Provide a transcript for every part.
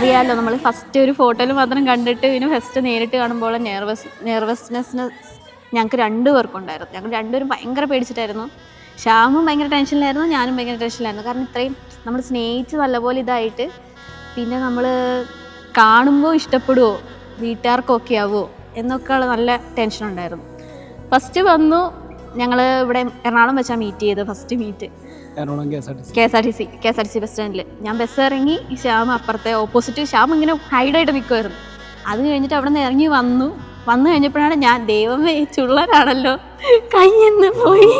അറിയാമല്ലോ, നമ്മൾ ഫസ്റ്റ് ഒരു ഫോട്ടോയിൽ മാത്രം കണ്ടിട്ട് പിന്നെ ഫസ്റ്റ് നേരിട്ട് കാണുമ്പോൾ നെർവസ്നെസ് ഞങ്ങൾക്ക് രണ്ടുപേർക്കും ഉണ്ടായിരുന്നു. ഞങ്ങൾ രണ്ടുപേരും ഭയങ്കര പേടിച്ചിട്ടായിരുന്നു. ശ്യാമും ഭയങ്കര ടെൻഷനിലായിരുന്നു, ഞാനും ഭയങ്കര ടെൻഷനിലായിരുന്നു. കാരണം ഇത്രയും നമ്മൾ സ്നേഹിച്ച് നല്ലപോലെ ഇതായിട്ട് പിന്നെ നമ്മൾ കാണുമ്പോൾ ഇഷ്ടപ്പെടുമോ, വീട്ടുകാർക്കൊക്കെ ആവുമോ എന്നൊക്കെയുള്ള നല്ല ടെൻഷൻ ഉണ്ടായിരുന്നു. ഫസ്റ്റ് വന്നു, ഞങ്ങൾ ഇവിടെ എറണാകുളം വെച്ചാൽ മീറ്റ് ചെയ്ത്. First meet K S R T C bus സ്റ്റാൻഡിൽ. ഞാൻ ബസ് ഇറങ്ങി, ശ്യാം അപ്പുറത്തെ ഓപ്പോസിറ്റ്, ശ്യാം ഇങ്ങനെ ഹൈഡായിട്ട് നിൽക്കുമായിരുന്നു. അത് കഴിഞ്ഞിട്ട് അവിടെ നിന്ന് ഇറങ്ങി വന്നു കഴിഞ്ഞപ്പോഴാണ് ഞാൻ, ദൈവമേ ചുള്ളനാണല്ലോ, കയ്യെന്ന് പോയി.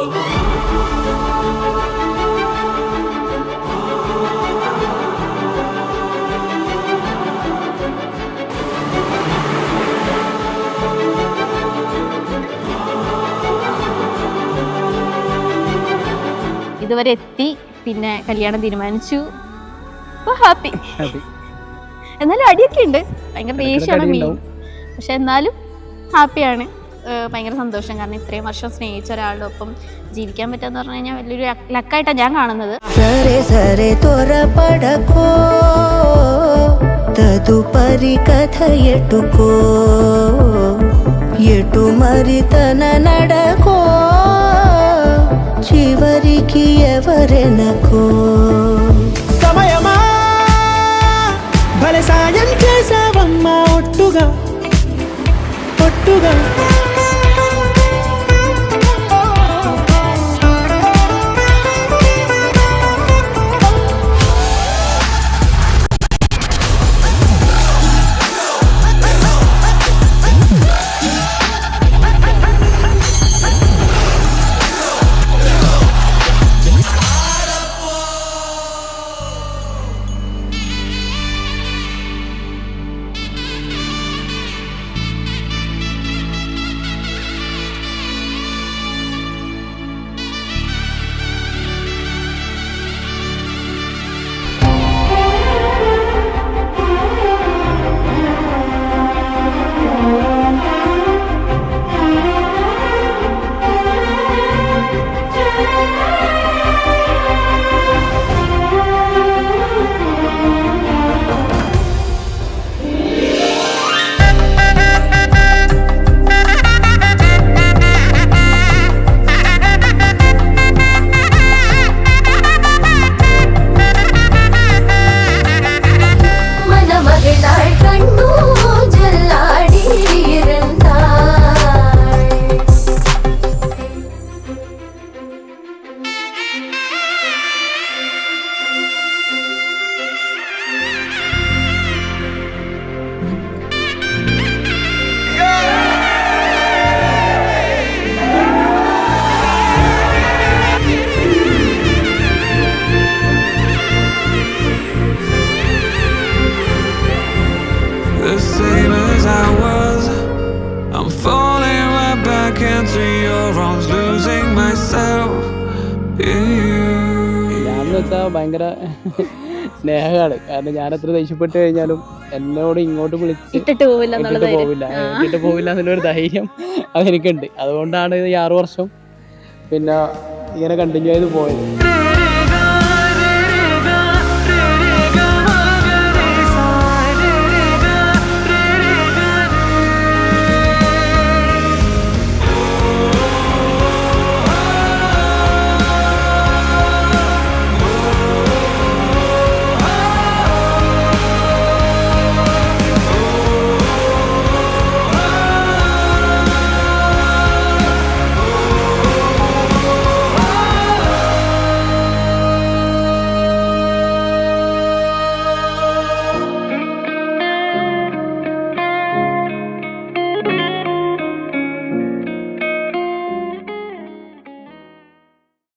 ഇതുവരെ എത്തി, പിന്നെ കല്യാണം തീരുമാനിച്ചു. അപ്പോൾ ഹാപ്പി. എന്നാലും അടിയൊക്കെ ഉണ്ട്, ഭയങ്കര ദേഷ്യമാണ് മെയിൻ. പക്ഷെ എന്നാലും ഹാപ്പിയാണ്, ഭയങ്കര സന്തോഷം. കാരണം ഇത്രയും വർഷം സ്നേഹിച്ച ഒരാളുടെ ഒപ്പം ജീവിക്കാൻ പറ്റാന്ന് പറഞ്ഞു കഴിഞ്ഞാൽ വലിയൊരു ലക്കായിട്ടാണ് ഞാൻ കാണുന്നത്. తదుపరి కథ ఎటుకో ఎటు మరి తన నడకో చివరికి ఎవరెనకో సమయమా భలే సాయం చేసావమ్మా ఒట్టుగా ఒట్టుగా ഞാനെന്ന് വെച്ചാൽ ഭയങ്കര സ്നേഹമാണ്. കാരണം ഞാൻ എത്ര ദേഷ്യപ്പെട്ട് കഴിഞ്ഞാലും എന്നോട് ഇങ്ങോട്ട് വിളിച്ച് ഇട്ടിട്ട് പോവില്ല എന്നുള്ളൊരു ധൈര്യം അതെനിക്കുണ്ട്. അതുകൊണ്ടാണ് ഈ 6 വർഷം പിന്നെ ഇങ്ങനെ കണ്ടിന്യൂ ചെയ്ത് പോയത്.